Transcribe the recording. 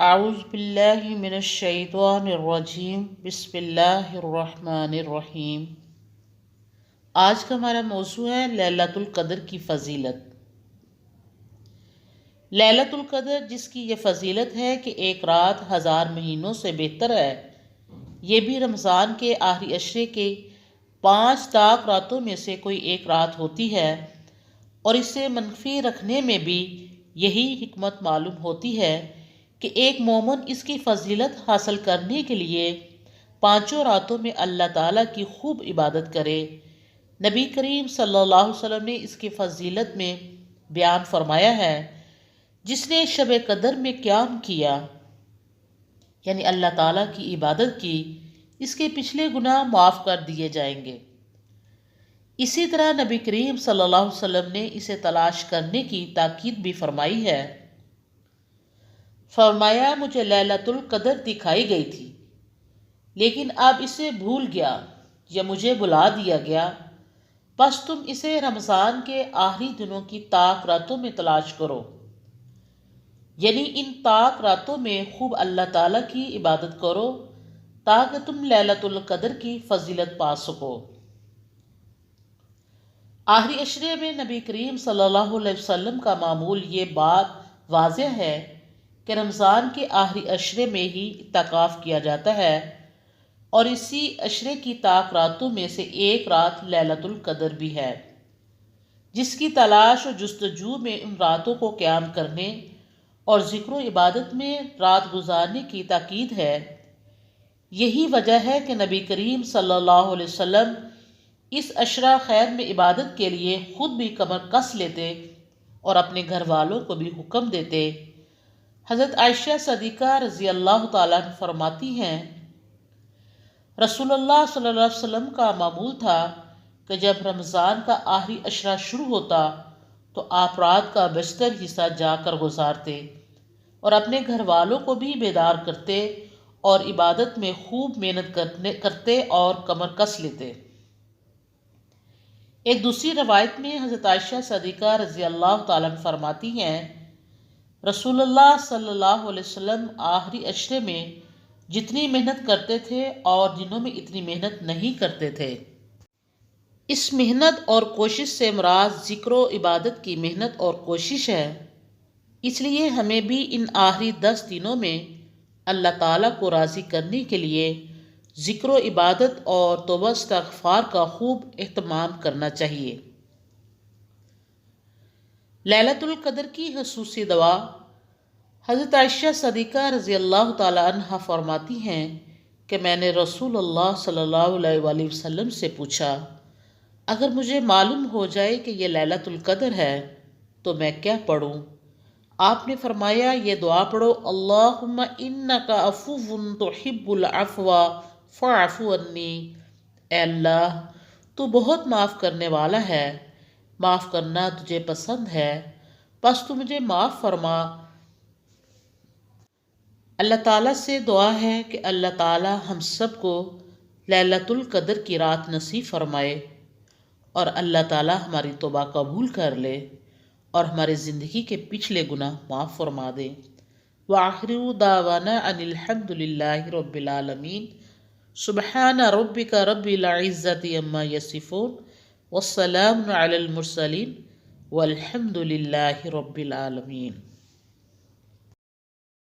اعوذ باللہ من الشیطان الرجیم بسم اللہ الرحمن الرحیم۔ آج کا ہمارا موضوع ہے لیلۃ القدر کی فضیلت۔ لیلۃ القدر جس کی یہ فضیلت ہے کہ ایک رات 1000 مہینوں سے بہتر ہے، یہ بھی رمضان کے آخری عشرے کے 5 طاق راتوں میں سے کوئی ایک رات ہوتی ہے، اور اسے منفی رکھنے میں بھی یہی حکمت معلوم ہوتی ہے کہ ایک مومن اس کی فضیلت حاصل کرنے کے لیے 5 راتوں میں اللہ تعالیٰ کی خوب عبادت کرے۔ نبی کریم صلی اللہ علیہ وسلم نے اس کی فضیلت میں بیان فرمایا ہے، جس نے شب قدر میں قیام کیا، یعنی اللہ تعالیٰ کی عبادت کی، اس کے پچھلے گناہ معاف کر دیے جائیں گے۔ اسی طرح نبی کریم صلی اللہ علیہ وسلم نے اسے تلاش کرنے کی تاکید بھی فرمائی ہے۔ فرمایا، مجھے لیلۃ القدر دکھائی گئی تھی، لیکن اب اسے بھول گیا یا مجھے بلا دیا گیا، بس تم اسے رمضان کے آخری دنوں کی طاق راتوں میں تلاش کرو، یعنی ان طاق راتوں میں خوب اللہ تعالیٰ کی عبادت کرو تاکہ تم لیلۃ القدر کی فضیلت پا سکو۔ آخری عشرے میں نبی کریم صلی اللہ علیہ وسلم کا معمول یہ بات واضح ہے کہ رمضان کے آخری عشرے میں ہی اعتکاف کیا جاتا ہے، اور اسی عشرے کی طاق راتوں میں سے ایک رات لیلۃ القدر بھی ہے، جس کی تلاش و جستجو میں ان راتوں کو قیام کرنے اور ذکر و عبادت میں رات گزارنے کی تاکید ہے۔ یہی وجہ ہے کہ نبی کریم صلی اللہ علیہ وسلم اس عشرہ خیر میں عبادت کے لیے خود بھی کمر کس لیتے اور اپنے گھر والوں کو بھی حکم دیتے۔ حضرت عائشہ صدیقہ رضی اللہ تعالیٰ عنہ فرماتی ہیں، رسول اللہ صلی اللہ علیہ وسلم کا معمول تھا کہ جب رمضان کا آخری عشرہ شروع ہوتا تو آپ رات کا بیشتر حصہ جا کر گزارتے اور اپنے گھر والوں کو بھی بیدار کرتے اور عبادت میں خوب محنت کرتے اور کمر کس لیتے۔ ایک دوسری روایت میں حضرت عائشہ صدیقہ رضی اللہ تعالیٰ عنہ فرماتی ہیں، رسول اللہ صلی اللہ علیہ وسلم آخری عشرے میں جتنی محنت کرتے تھے اور دنوں میں اتنی محنت نہیں کرتے تھے۔ اس محنت اور کوشش سے مراد ذکر و عبادت کی محنت اور کوشش ہے، اس لیے ہمیں بھی ان آخری 10 دنوں میں اللہ تعالیٰ کو راضی کرنے کے لیے ذکر و عبادت اور توبہ استغفار کا خوب اہتمام کرنا چاہیے۔ لیلۃ القدر کی خصوصی دعا۔ حضرت عائشہ صدیقہ رضی اللہ تعالیٰ عنہ فرماتی ہیں کہ میں نے رسول اللہ صلی اللہ علیہ وآلہ وسلم سے پوچھا، اگر مجھے معلوم ہو جائے کہ یہ لیلۃ القدر ہے تو میں کیا پڑھوں؟ آپ نے فرمایا، یہ دعا پڑھو، اللہم انک عفو تحب العفو فاعف عنی۔ اے اللہ، تو بہت معاف کرنے والا ہے، معاف کرنا تجھے پسند ہے، بس تو مجھے معاف فرما۔ اللہ تعالیٰ سے دعا ہے کہ اللہ تعالیٰ ہم سب کو لیلۃ القدر کی رات نصیب فرمائے، اور اللہ تعالیٰ ہماری توبہ قبول کر لے اور ہمارے زندگی کے پچھلے گناہ معاف فرما دے۔ وآخر دعوانا ان الحمد للہ رب العالمین۔ سبحان ربک رب العزت عما یصفون والسلام علی المرسلین والحمد للہ رب العالمین۔